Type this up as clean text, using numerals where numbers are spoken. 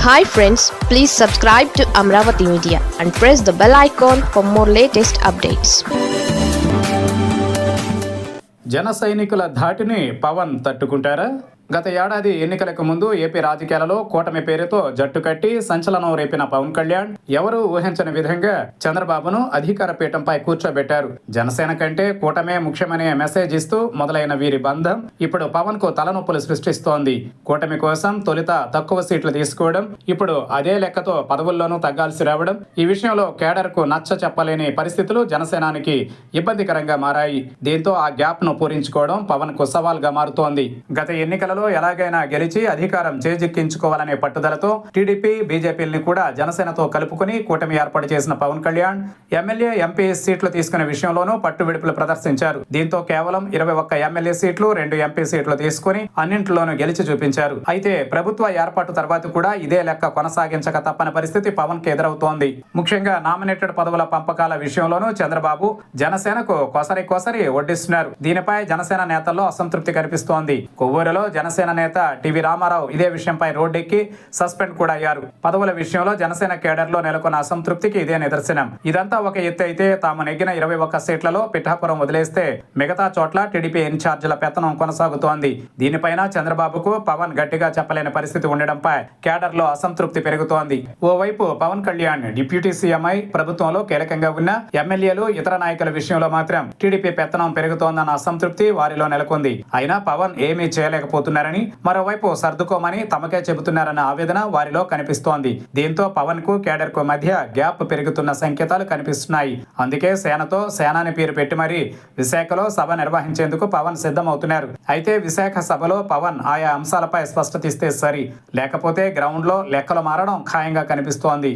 Hi friends, please subscribe to Amravati Media and press the bell icon for more latest updates. జన సైనికుల ధాటిని పవన్ తట్టుకుంటారా? గత ఏడాది ఎన్నికలకు ముందు ఏపీ రాజకీయాలలో కూటమి పేరుతో జట్టు కట్టి సంచలనం రేపిన పవన్ కళ్యాణ్ ఎవరూ ఊహించని విధంగా చంద్రబాబును అధికార పీఠంపై కూర్చోబెట్టారు. జనసేన కంటే కూటమే ముఖ్యమనే మెసేజ్ ఇస్తూ మొదలైన వీరి బంధం ఇప్పుడు పవన్ కు తలనొప్పులు సృష్టిస్తోంది. కూటమి కోసం తొలుత తక్కువ సీట్లు తీసుకోవడం, ఇప్పుడు అదే లెక్కతో పదవుల్లోనూ తగ్గాల్సి రావడం, ఈ విషయంలో కేడర్ కు నచ్చ చెప్పలేని పరిస్థితులు జనసేనానికి ఇబ్బందికరంగా మారాయి. దీంతో ఆ గ్యాప్ ను పూరించుకోవడం పవన్ కు సవాల్ గా మారుతోంది. గత ఎన్నికలలో ఎలాగైనా గెలిచి అధికారం చేజిక్కించుకోవాలనే పట్టుదలతో టీడీపీ, బీజేపీని కూడా జనసేనతో కలుపుకుని కూటమి ఏర్పాటు చేసిన పవన్ కళ్యాణ్ ఎమ్మెల్యే, ఎంపీ సీట్లు తీసుకునే విషయంలోనూ పట్టు విడుపులు ప్రదర్శించారు. దీంతో కేవలం 21 ఎమ్మెల్యే సీట్లు, 2 ఎంపీ సీట్లు తీసుకుని అన్నింటిలోనూ గెలిచి చూపించారు. అయితే ప్రభుత్వ ఏర్పాటు తర్వాత కూడా ఇదే లెక్క కొనసాగించక తప్పని పరిస్థితి పవన్ కు ఎదురవుతోంది. ముఖ్యంగా నామినేటెడ్ పదవుల పంపకాల విషయంలోనూ చంద్రబాబు జనసేనకు కొసరి వడ్డిస్తున్నారు. దీనిపై జనసేన నేతల్లో అసంతృప్తి కనిపిస్తోంది. కొవ్వూరులో జనసేన నేత టీవీ రామారావు ఇదే విషయంపై రోడ్డెక్కి సస్పెండ్ కూడా అయ్యారు. పదవుల విషయంలో జనసేన కేడర్ లో నెలకొన్న అసంతృప్తికి ఇదే నిదర్శనం. ఇదంతా ఒక ఎత్తు అయితే తాము నెగ్గిన 21 సీట్లలో పిఠాపురం వదిలేస్తే మిగతా చోట్ల టీడీపీ ఇన్ఛార్జీల పెత్తనం కొనసాగుతోంది. దీనిపైన చంద్రబాబుకు పవన్ గట్టిగా చెప్పలేని పరిస్థితి ఉండడంపై కేడర్ లో అసంతృప్తి పెరుగుతోంది. ఓవైపు పవన్ కళ్యాణ్ డిప్యూటీ సీఎంఐ ప్రభుత్వంలో కీలకంగా ఉన్న ఎమ్మెల్యేలు, ఇతర నాయకుల విషయంలో మాత్రం టీడీపీ పెత్తనం పెరుగుతోందన్న అసంతృప్తి వారిలో నెలకొంది. అయినా పవన్ ఏమీ చేయలేకపోతున్నారని, మరోవైపు సర్దుకోమని తమకే చెబుతున్నారన్న ఆవేదన వారిలో కనిపిస్తోంది. దీంతో పవన్ కు కేడర్ కు మధ్య గ్యాప్ పెరుగుతున్న సంకేతాలు కనిపిస్తున్నాయి. అందుకే సేనాని పేరు పెట్టి మరీ విశాఖలో సభ నిర్వహించేందుకు పవన్ సిద్ధమవుతున్నారు. అయితే విశాఖ సభలో పవన్ ఆయా అంశాలపై స్పష్టత ఇస్తే సరి, లేకపోతే గ్రౌండ్ లో లెక్కలు మారడం ఖాయంగా కనిపిస్తోంది.